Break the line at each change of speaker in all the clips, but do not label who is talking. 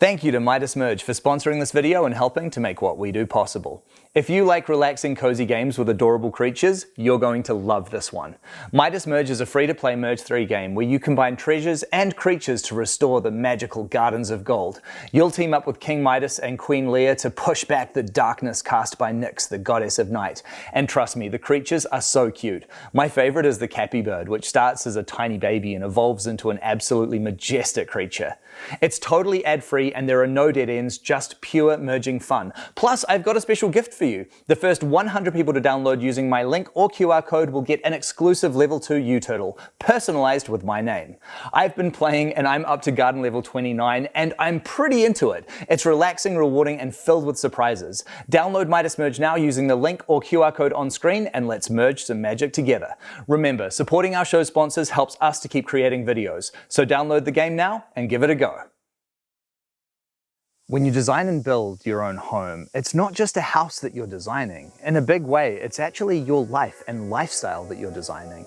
Thank you to Midas Merge for sponsoring this video and helping to make what we do possible. If you like relaxing, cozy games with adorable creatures, you're going to love this one. Midas Merge is a free-to-play Merge 3 game where you combine treasures and creatures to restore the magical gardens of gold. You'll team up with King Midas and Queen Leah to push back the darkness cast by Nyx, the goddess of night. And trust me, the creatures are so cute. My favorite is the Cappy Bird, which starts as a tiny baby and evolves into an absolutely majestic creature. It's totally ad-free and there are no dead ends, just pure merging fun. Plus, I've got a special gift for you. The first 100 people to download using my link or QR code will get an exclusive level 2 U-Turtle, personalized with my name. I've been playing and I'm up to garden level 29 and I'm pretty into it. It's relaxing, rewarding and filled with surprises. Download Midas Merge now using the link or QR code on screen and let's merge some magic together. Remember, supporting our show sponsors helps us to keep creating videos. So download the game now and give it a go. When you design and build your own home, it's not just a house that you're designing. In a big way, it's actually your life and lifestyle that you're designing.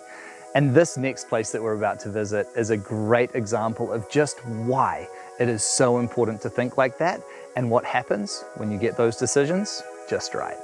And this next place that we're about to visit is a great example of just why it is so important to think like that and what happens when you get those decisions just right.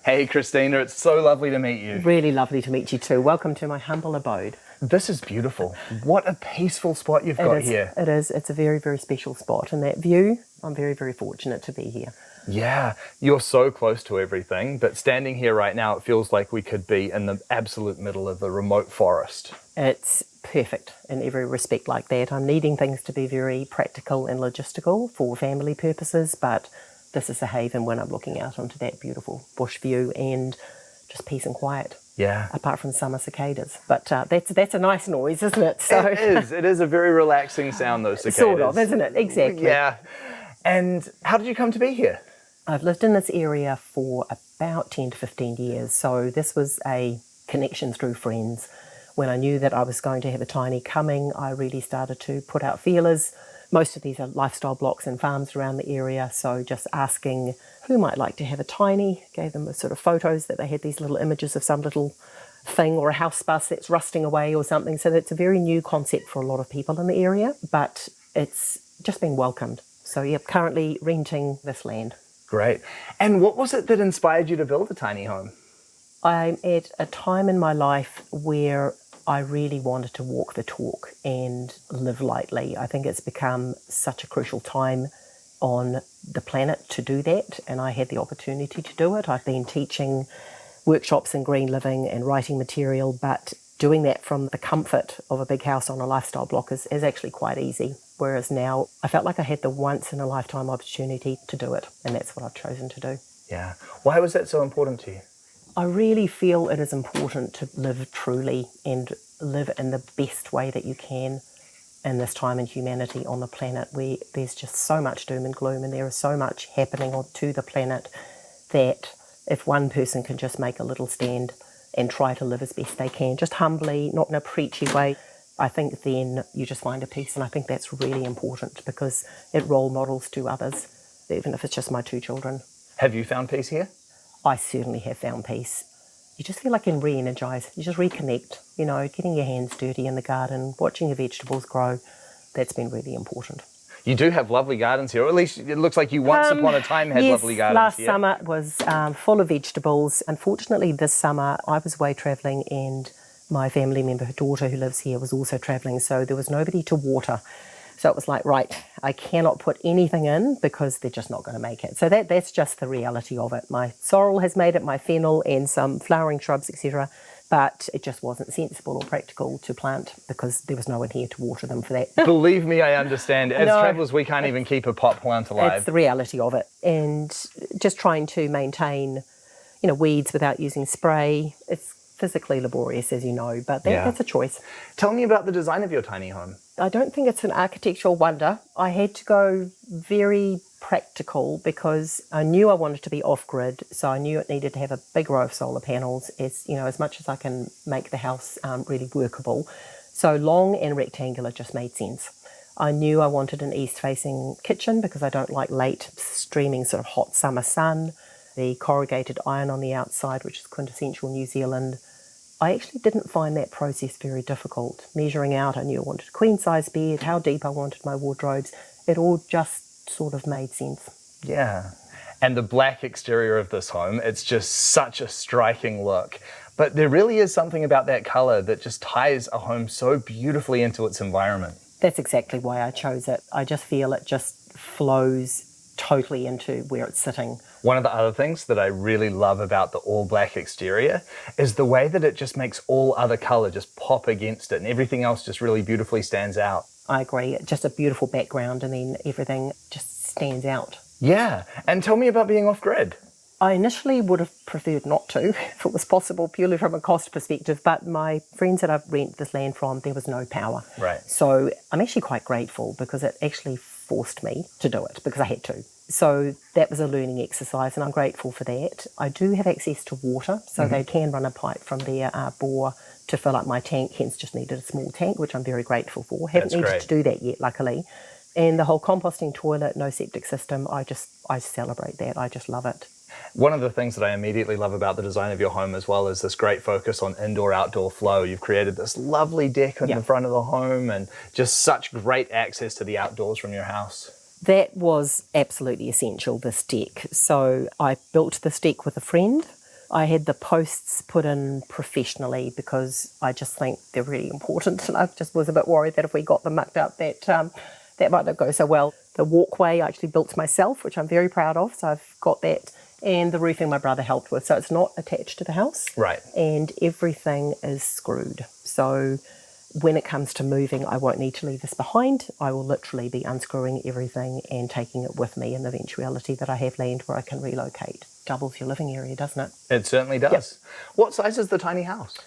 Hey Christina, it's so lovely to meet you.
Really lovely to meet you too. Welcome to my humble abode.
This is beautiful. What a peaceful spot you've got here.
It is. It's a very, very special spot. And that view, I'm very, very fortunate to be here.
Yeah, you're so close to everything, but standing here right now, it feels like we could be in the absolute middle of a remote forest.
It's perfect in every respect like that. I'm needing things to be very practical and logistical for family purposes, but this is a haven when I'm looking out onto that beautiful bush view and just peace and quiet.
Yeah.
Apart from summer cicadas. But that's a nice noise, isn't it? So
It is. It is a very relaxing sound, those cicadas.
Sort of, isn't it? Exactly.
Yeah. And how did you come to be here?
I've lived in this area for about 10 to 15 years. So this was a connection through friends. When I knew that I was going to have a tiny coming, I really started to put out feelers. Most of these are lifestyle blocks and farms around the area, so just asking who might like to have a tiny, gave them sort of photos that they had these little images of some little thing or a house bus that's rusting away or something. So that's a very new concept for a lot of people in the area, but it's just been welcomed. So yeah, currently renting this land.
Great. And what was it that inspired you to build a tiny home?
I'm at a time in my life where I really wanted to walk the talk and live lightly. I think it's become such a crucial time on the planet to do that, and I had the opportunity to do it. I've been teaching workshops in green living and writing material, but doing that from the comfort of a big house on a lifestyle block is actually quite easy. Whereas now I felt like I had the once in a lifetime opportunity to do it, and that's what I've chosen to do.
Yeah. Why was that so important to you?
I really feel it is important to live truly and live in the best way that you can in this time in humanity on the planet where there's just so much doom and gloom and there is so much happening to the planet that if one person can just make a little stand and try to live as best they can, just humbly, not in a preachy way, I think then you just find a peace, and I think that's really important because it role models to others, even if it's just my 2 children.
Have you found peace here?
I certainly have found peace. You just feel like you can re-energise, you just reconnect, you know, getting your hands dirty in the garden, watching your vegetables grow, that's been really important.
You do have lovely gardens here, or at least it looks like you once upon a time had lovely gardens here.
Last summer was full of vegetables. Unfortunately, this summer I was away travelling and my family member, her daughter who lives here, was also travelling, so there was nobody to water. So it was like, right, I cannot put anything in because they're just not going to make it. So that's just the reality of it. My sorrel has made it, my fennel and some flowering shrubs, etc. But it just wasn't sensible or practical to plant because there was no one here to water them for that.
Believe me, I understand. As travellers, we can't even keep a pot plant alive.
It's the reality of it. And just trying to maintain, you know, weeds without using spray, it's physically laborious, as you know, but that's a choice.
Tell me about the design of your tiny home.
I don't think it's an architectural wonder. I had to go very practical because I knew I wanted to be off-grid, so I knew it needed to have a big row of solar panels, as much as I can make the house really workable. So long and rectangular just made sense. I knew I wanted an east-facing kitchen because I don't like late streaming sort of hot summer sun. The corrugated iron on the outside, which is quintessential New Zealand. I actually didn't find that process very difficult. Measuring out, I knew I wanted a queen-size bed, how deep I wanted my wardrobes. It all just sort of made sense.
Yeah. And the black exterior of this home, it's just such a striking look. But there really is something about that color that just ties a home so beautifully into its environment.
That's exactly why I chose it. I just feel it just flows totally into where it's sitting.
One of the other things that I really love about the all black exterior is the way that it just makes all other color just pop against it and everything else just really beautifully stands out.
I agree. Just a beautiful background and then everything just stands out.
Yeah. And tell me about being off-grid.
I initially would have preferred not to, if it was possible, purely from a cost perspective, but my friends that I've rented this land from, there was no power.
Right.
So I'm actually quite grateful because it actually forced me to do it because I had to. So that was a learning exercise and I'm grateful for that. I do have access to water, so they can run a pipe from their bore to fill up my tank, hence just needed a small tank, which I'm very grateful for. Haven't needed to do that yet, luckily. And the whole composting toilet, no septic system, I celebrate that. I just love it.
One of the things that I immediately love about the design of your home as well is this great focus on indoor-outdoor flow. You've created this lovely deck in the front of the home and just such great access to the outdoors from your house.
That was absolutely essential, this deck. So I built this deck with a friend. I had the posts put in professionally because I just think they're really important. And I just was a bit worried that if we got them mucked up, that might not go so well. The walkway I actually built myself, which I'm very proud of. So I've got that. And the roofing my brother helped with. So it's not attached to the house.
Right.
And everything is screwed. So when it comes to moving, I won't need to leave this behind. I will literally be unscrewing everything and taking it with me in the eventuality that I have land where I can relocate. Doubles your living area, doesn't it?
It certainly does. Yep. What size is the tiny house?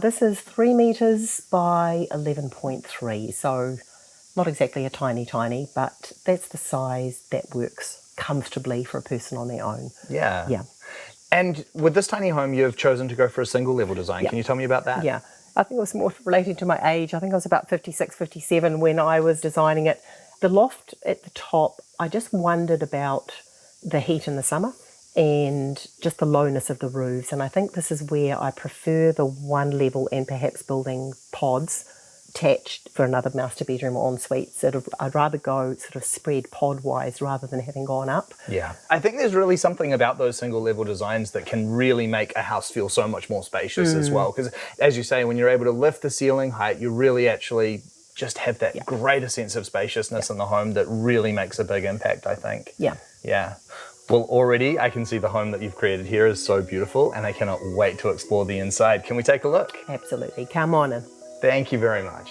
This is 3 metres by 11.3. So not exactly a tiny, but that's the size that works comfortably for a person on their own.
Yeah.
Yeah.
And with this tiny home, you've chosen to go for a single level design.
Yep.
Can you tell me about that?
Yeah. I think it was more related to my age. I think I was about 56, 57 when I was designing it. The loft at the top, I just wondered about the heat in the summer and just the lowness of the roofs. And I think this is where I prefer the one level and perhaps building pods attached for another master bedroom or ensuite. I'd rather go sort of spread pod-wise rather than having gone up.
Yeah. I think there's really something about those single level designs that can really make a house feel so much more spacious as well. Because as you say, when you're able to lift the ceiling height, you really actually just have that greater sense of spaciousness in the home that really makes a big impact, I think.
Yeah.
Yeah. Well, already I can see the home that you've created here is so beautiful and I cannot wait to explore the inside. Can we take a look?
Absolutely. Come on in.
Thank you very much.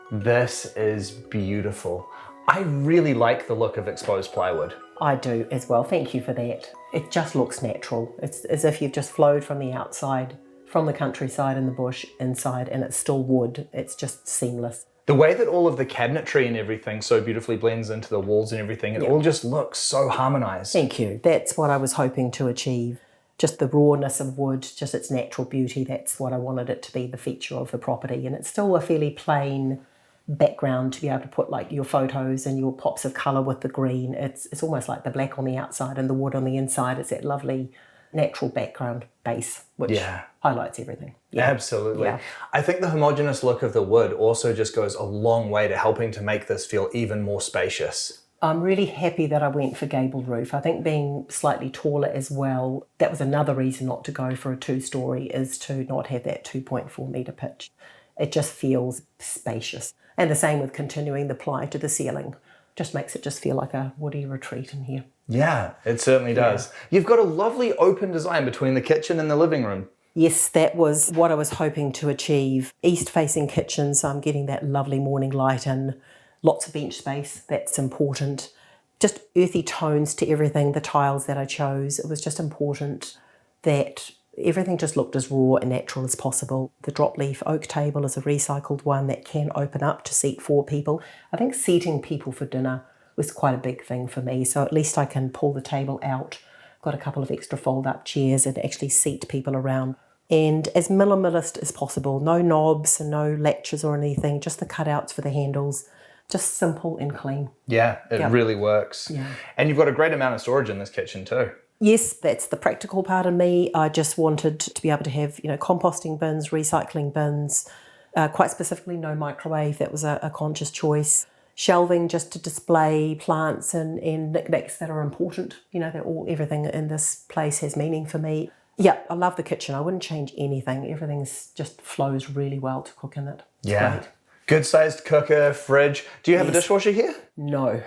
This is beautiful. I really like the look of exposed plywood.
I do as well. Thank you for that. It just looks natural. It's as if you've just flowed from the outside, from the countryside and the bush inside, and it's still wood. It's just seamless.
The way that all of the cabinetry and everything so beautifully blends into the walls and everything, it all just looks so harmonized.
Thank you. That's what I was hoping to achieve. Just the rawness of wood, just its natural beauty. That's what I wanted it to be, the feature of the property. And it's still a fairly plain background to be able to put like your photos and your pops of colour with the green. It's almost like the black on the outside and the wood on the inside. It's that lovely natural background base, which highlights everything.
Yeah. Absolutely.
Yeah.
I think the homogeneous look of the wood also just goes a long way to helping to make this feel even more spacious.
I'm really happy that I went for gabled roof. I think being slightly taller as well, that was another reason not to go for a 2-storey, is to not have that 2.4 metre pitch. It just feels spacious. And the same with continuing the ply to the ceiling. Just makes it just feel like a woody retreat in here.
Yeah, it certainly does. You've got a lovely open design between the kitchen and the living room.
Yes, that was what I was hoping to achieve. East-facing kitchen, so I'm getting that lovely morning light in. Lots of bench space, that's important. Just earthy tones to everything, the tiles that I chose. It was just important that everything just looked as raw and natural as possible. The drop leaf oak table is a recycled one that can open up to seat 4 people. I think seating people for dinner was quite a big thing for me, so at least I can pull the table out. Got a couple of extra fold-up chairs and actually seat people around and as minimalist as possible. No knobs and no latches or anything, just the cutouts for the handles. Just simple and clean.
Yeah, it really works.
Yeah.
And you've got a great amount of storage in this kitchen too.
Yes, that's the practical part of me. I just wanted to be able to have, composting bins, recycling bins, quite specifically no microwave. That was a conscious choice. Shelving just to display plants and knickknacks that are important. Everything in this place has meaning for me. Yeah, I love the kitchen. I wouldn't change anything. Everything just flows really well to cook in it. It's great.
Good sized cooker, fridge. Do you have a dishwasher here?
No.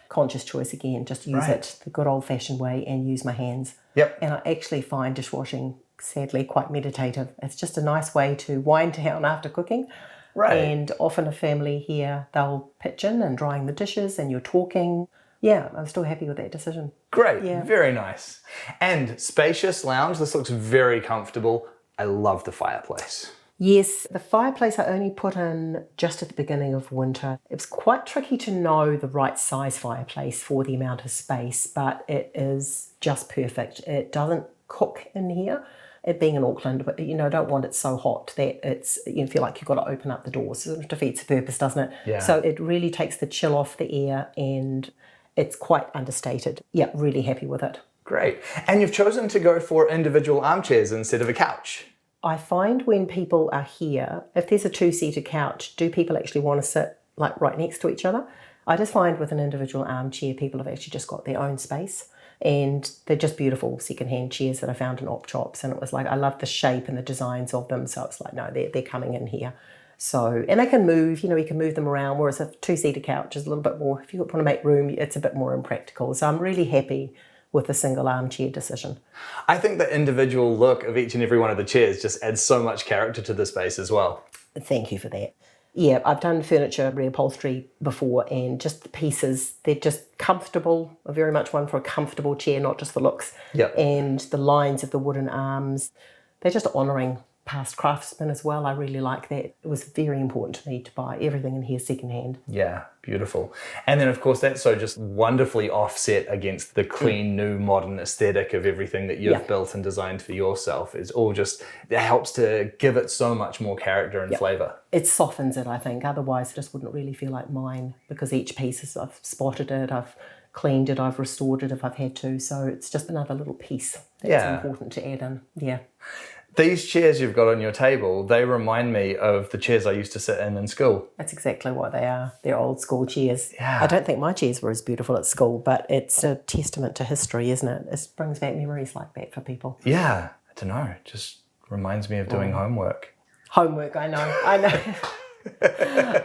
Conscious choice again. Just use it the good old fashioned way and use my hands.
Yep.
And I actually find dishwashing, sadly, quite meditative. It's just a nice way to wind down after cooking.
Right.
And often a family here, they'll pitch in and drying the dishes and you're talking. Yeah, I'm still happy with that decision.
Great,
Yeah.
very nice. And spacious lounge, this looks very comfortable. I love the fireplace.
Yes, the fireplace I only put in just at the beginning of winter. It was quite tricky to know the right size fireplace for the amount of space, but it is just perfect. It doesn't cook in here. It being in Auckland, but I don't want it so hot that you feel like you've got to open up the doors. So it defeats the purpose, doesn't it?
Yeah.
So it really takes the chill off the air and it's quite understated. Yeah, really happy with it.
Great. And you've chosen to go for individual armchairs instead of a couch.
I find when people are here, if there's a two-seater couch, do people actually want to sit like right next to each other? I just find with an individual armchair, people have actually just got their own space. And they're just beautiful secondhand chairs that I found in op shops. And it was like, I love the shape and the designs of them. So it's like, no, they're coming in here. So, and I can move, you can move them around. Whereas a two-seater couch is a little bit more, if you want to make room, it's a bit more impractical. So I'm really happy with the single armchair decision.
I think the individual look of each and every one of the chairs just adds so much character to the space as well.
Thank you for that. Yeah, I've done furniture reupholstery before and just the pieces, they're just comfortable. I'm very much one for a comfortable chair, not just the looks.
Yep.
And the lines of the wooden arms, they're just honouring past craftsmen as well. I really like that. It was very important to me to buy everything in here secondhand.
Yeah, beautiful. And then of course that's so just wonderfully offset against the clean, new, modern aesthetic of everything that you've built and designed for yourself. It's all just, it helps to give it so much more character and flavour.
It softens it, I think. Otherwise it just wouldn't really feel like mine because each piece is, I've spotted it, I've cleaned it, I've restored it if I've had to. So it's just another little piece that's important to add in. Yeah.
These chairs you've got on your table, they remind me of the chairs I used to sit in school.
That's exactly what they are. They're old school chairs.
Yeah.
I don't think my chairs were as beautiful at school, but it's a testament to history, isn't it? It brings back memories like that for people.
Yeah, I don't know, it just reminds me of doing homework.
Homework, I know.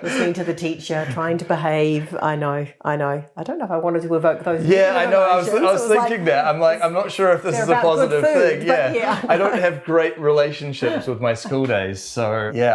Listening to the teacher, trying to behave. I know. I don't know if I wanted to evoke those.
Yeah, I know. I was thinking that. I'm like, I'm not sure if this is a positive thing. Yeah. I don't have great relationships with my school days, so yeah.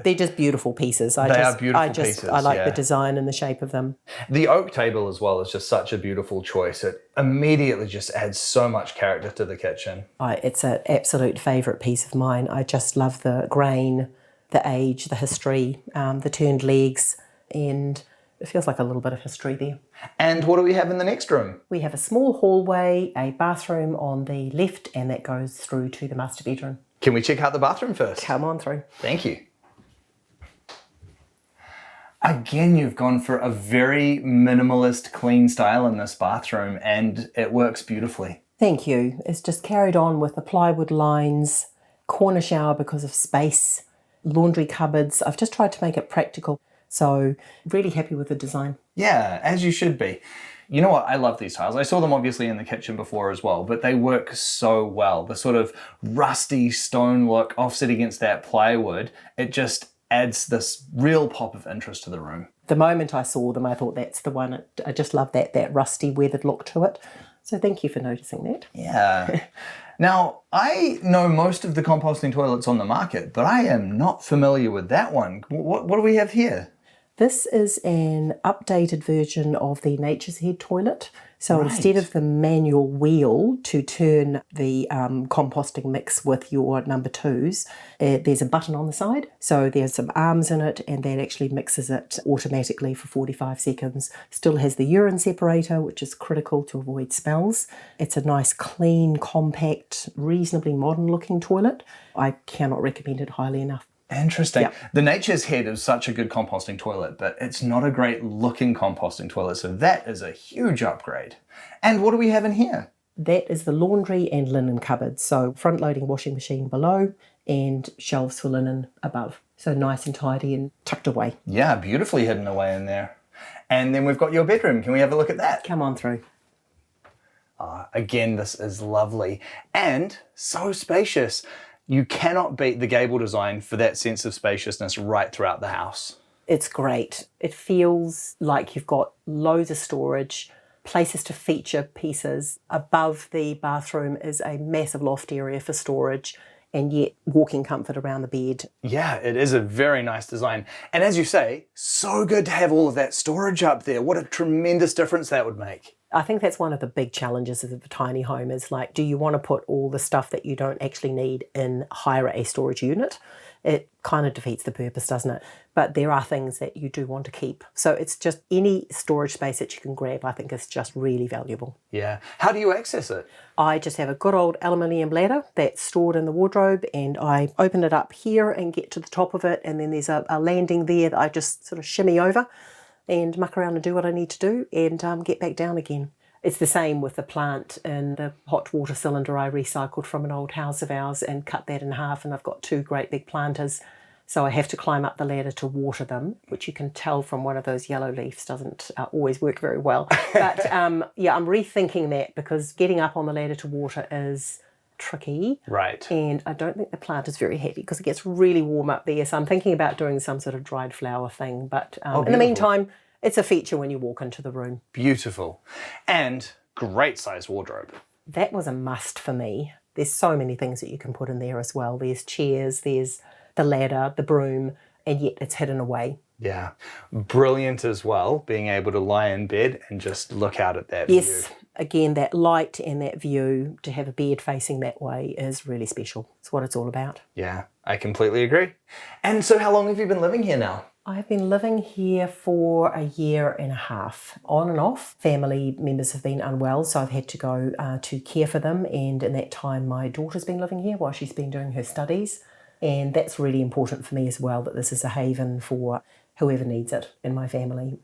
They're just beautiful pieces.
They are beautiful pieces.
I like the design and the shape of them.
The oak table as well is just such a beautiful choice. It immediately just adds so much character to the kitchen.
It's an absolute favourite piece of mine. I just love the grain, the age, the history, the turned legs, and it feels like a little bit of history there.
And what do we have in the next room?
We have a small hallway, a bathroom on the left, and that goes through to the master bedroom.
Can we check out the bathroom first?
Come on through.
Thank you. Again, you've gone for a very minimalist, clean style in this bathroom, and it works beautifully.
Thank you. It's just carried on with the plywood lines, corner shower because of space, laundry cupboards. I've just tried to make it practical. So really happy with the design.
Yeah, as you should be. You know what? I love these tiles. I saw them obviously in the kitchen before as well, but they work so well. The sort of rusty stone look offset against that plywood, it just adds this real pop of interest to the room.
The moment I saw them, I thought that's the one. I just love that rusty weathered look to it. So thank you for noticing that.
Yeah. Now, I know most of the composting toilets on the market, but I am not familiar with that one. What do we have here?
This is an updated version of the Nature's Head toilet. So instead of the manual wheel to turn the composting mix with your number twos, there's a button on the side. So there's some arms in it, and that actually mixes it automatically for 45 seconds. Still has the urine separator, which is critical to avoid smells. It's a nice, clean, compact, reasonably modern looking toilet. I cannot recommend it highly enough.
Interesting.
Yep.
The Nature's Head is such a good composting toilet, but it's not a great looking composting toilet, so that is a huge upgrade. And what do we have in here?
That is the laundry and linen cupboard. So front-loading washing machine below and shelves for linen above. So nice and tidy and tucked away.
Yeah, beautifully hidden away in there. And then we've got your bedroom. Can we have a look at that?
Come on through.
Again, this is lovely and so spacious. You cannot beat the gable design for that sense of spaciousness right throughout the house.
It's great. It feels like you've got loads of storage, places to feature pieces. Above the bathroom is a massive loft area for storage, and yet walking comfort around the bed.
Yeah, it is a very nice design. And as you say, so good to have all of that storage up there. What a tremendous difference that would make.
I think that's one of the big challenges of a tiny home is like, do you want to put all the stuff that you don't actually need in, hire a storage unit? It kind of defeats the purpose, doesn't it? But there are things that you do want to keep. So it's just any storage space that you can grab, I think is just really valuable.
Yeah. How do you access it?
I just have a good old aluminium ladder that's stored in the wardrobe, and I open it up here and get to the top of it, and then there's a landing there that I just sort of shimmy over and muck around and do what I need to do and get back down again. It's the same with the plant and the hot water cylinder I recycled from an old house of ours and cut that in half, and I've got two great big planters. So I have to climb up the ladder to water them, which you can tell from one of those yellow leaves doesn't always work very well. But yeah, I'm rethinking that because getting up on the ladder to water is tricky.
Right.
And I don't think the plant is very happy because it gets really warm up there. So I'm thinking about doing some sort of dried flower thing. But in the meantime, it's a feature when you walk into the room.
Beautiful. And great size wardrobe.
That was a must for me. There's so many things that you can put in there as well. There's chairs, there's the ladder, the broom, and yet it's hidden away.
Yeah. Brilliant as well, being able to lie in bed and just look out at that view.
Yes, again, that light and that view, to have a bed facing that way is really special. It's what it's all about.
Yeah, I completely agree. And so how long have you been living here now?
I've been living here for a year and a half, on and off. Family members have been unwell, so I've had to go to care for them. And in that time, my daughter's been living here while she's been doing her studies. And that's really important for me as well, that this is a haven for whoever needs it in my family.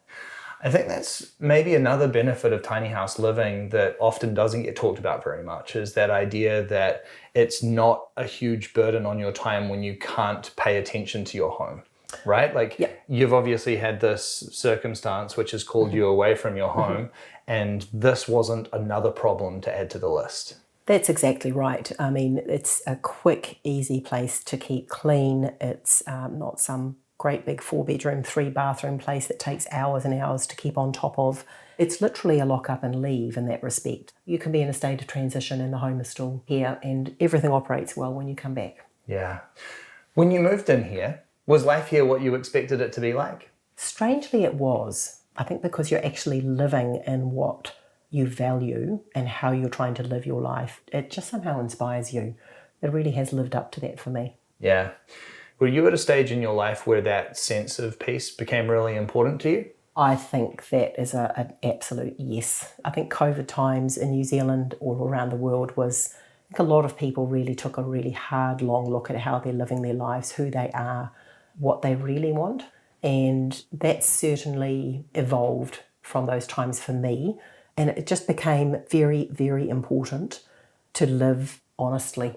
I think that's maybe another benefit of tiny house living that often doesn't get talked about very much, is that idea that it's not a huge burden on your time when you can't pay attention to your home. Right? Like,
yeah.
You've obviously had this circumstance which has called you away from your home, and this wasn't another problem to add to the list.
That's exactly right. I mean, it's a quick, easy place to keep clean. It's not some great big 4-bedroom, 3-bathroom place that takes hours and hours to keep on top of. It's literally a lock up and leave in that respect. You can be in a state of transition and the home is still here, and everything operates well when you come back.
Yeah. When you moved in here, was life here what you expected it to be like?
Strangely, it was. I think because you're actually living in what you value and how you're trying to live your life, it just somehow inspires you. It really has lived up to that for me.
Yeah. Were you at a stage in your life where that sense of peace became really important to you?
I think that is an absolute yes. I think COVID times in New Zealand, all around the world, was, I think a lot of people really took a really hard, long look at how they're living their lives, who they are, what they really want. And that certainly evolved from those times for me. And it just became very, very important to live honestly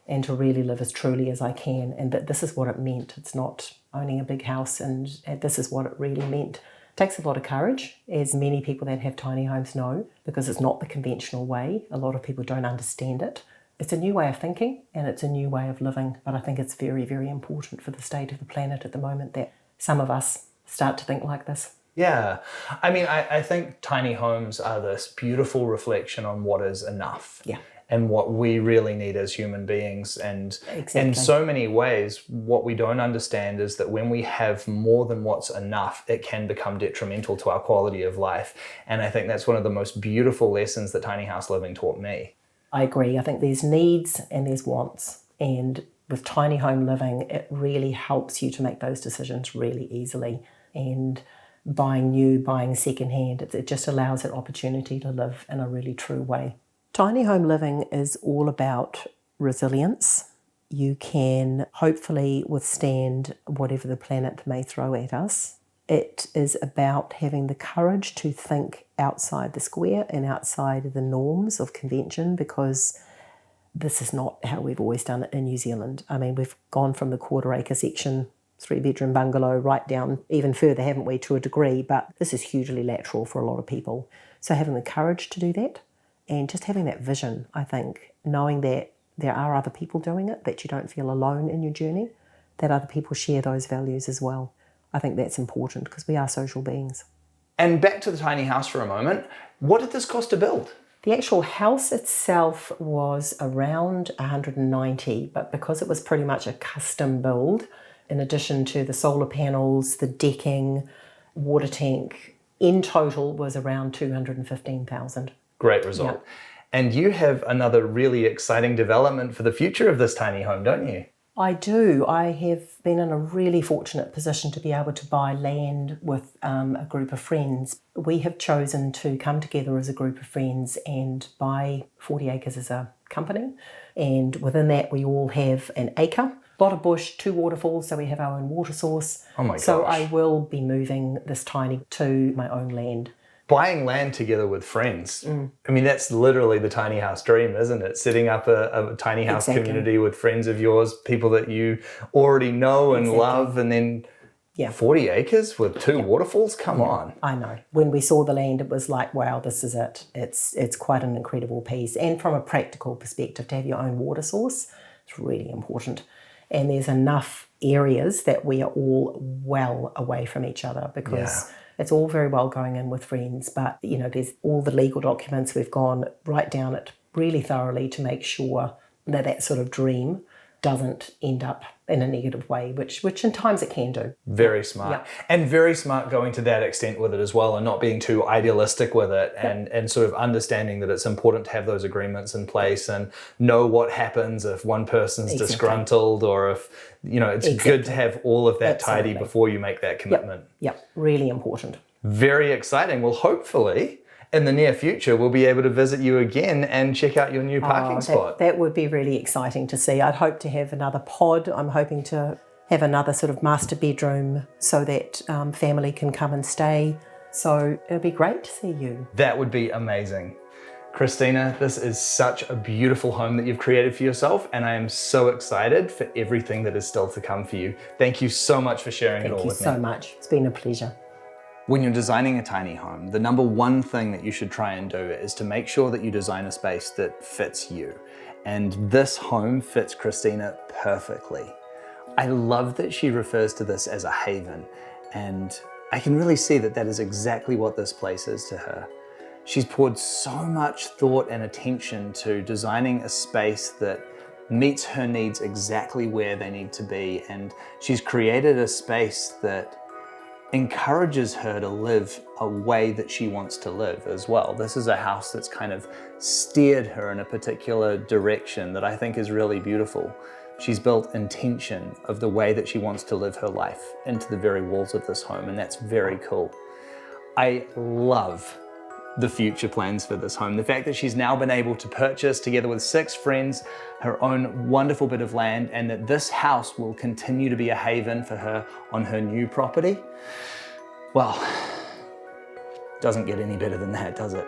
and to really live as truly as I can. And that this is what it meant. It's not owning a big house, and this is what it really meant. It takes a lot of courage, as many people that have tiny homes know, because it's not the conventional way. A lot of people don't understand it. It's a new way of thinking and it's a new way of living, but I think it's very, very important for the state of the planet at the moment that some of us start to think like this.
Yeah. I mean, I think tiny homes are this beautiful reflection on what is enough.
Yeah.
and what we really need as human beings. And
Exactly.
in so many ways, what we don't understand is that when we have more than what's enough, it can become detrimental to our quality of life. And I think that's one of the most beautiful lessons that tiny house living taught me.
I agree. I think there's needs and there's wants. And with tiny home living, it really helps you to make those decisions really easily. And buying new, buying secondhand, it just allows that opportunity to live in a really true way. Tiny home living is all about resilience. You can hopefully withstand whatever the planet may throw at us. It is about having the courage to think outside the square and outside the norms of convention, because this is not how we've always done it in New Zealand. I mean, we've gone from the quarter-acre section, 3-bedroom bungalow, right down even further, haven't we, to a degree, but this is hugely lateral for a lot of people. So having the courage to do that, and just having that vision, I think, knowing that there are other people doing it, that you don't feel alone in your journey, that other people share those values as well. I think that's important because we are social beings.
And back to the tiny house for a moment. What did this cost to build?
The actual house itself was around 190, but because it was pretty much a custom build, in addition to the solar panels, the decking, water tank, in total was around 215,000.
Great result.
Yep.
And you have another really exciting development for the future of this tiny home, don't you?
I do. I have been in a really fortunate position to be able to buy land with a group of friends. We have chosen to come together as a group of friends and buy 40 acres as a company. And within that, we all have an acre, a lot of bush, 2 waterfalls, so we have our own water source.
Oh my gosh.
So I will be moving this tiny to my own land.
Buying land together with friends. I mean, that's literally the tiny house dream, isn't it? Setting up a tiny house
Exactly.
community with friends of yours, people that you already know and love, and then 40 acres with 2 waterfalls? Come on.
I know. When we saw the land, it was like, wow, this is it. It's quite an incredible piece. And from a practical perspective, to have your own water source, it's really important. And there's enough areas that we are all well away from each other, because it's all very well going in with friends, but there's all the legal documents. We've gone right down it really thoroughly to make sure that that sort of dream doesn't end up in a negative way, which in times it can do.
Very smart.
Yep.
And very smart going to that extent with it as well, and not being too idealistic with it, and sort of understanding that it's important to have those agreements in place and know what happens if one person's disgruntled, or if, it's good to have all of that tidy before you make that commitment.
Yep, really important.
Very exciting. Well, hopefully in the near future, we'll be able to visit you again and check out your new parking spot.
That would be really exciting to see. I'd hope to have another pod. I'm hoping to have another sort of master bedroom so that family can come and stay. So it'll be great to see you.
That would be amazing. Christina, this is such a beautiful home that you've created for yourself, and I am so excited for everything that is still to come for you. Thank you so much for sharing it all with me.
Thank you so much. It's been a pleasure.
When you're designing a tiny home, the number one thing that you should try and do is to make sure that you design a space that fits you. And this home fits Christina perfectly. I love that she refers to this as a haven, and I can really see that that is exactly what this place is to her. She's poured so much thought and attention to designing a space that meets her needs exactly where they need to be, and she's created a space that encourages her to live a way that she wants to live as well. This is a house that's kind of steered her in a particular direction that I think is really beautiful. She's built intention of the way that she wants to live her life into the very walls of this home, and that's very cool. I love the future plans for this home. The fact that she's now been able to purchase, together with 6 friends, her own wonderful bit of land, and that this house will continue to be a haven for her on her new property. Well, doesn't get any better than that, does it?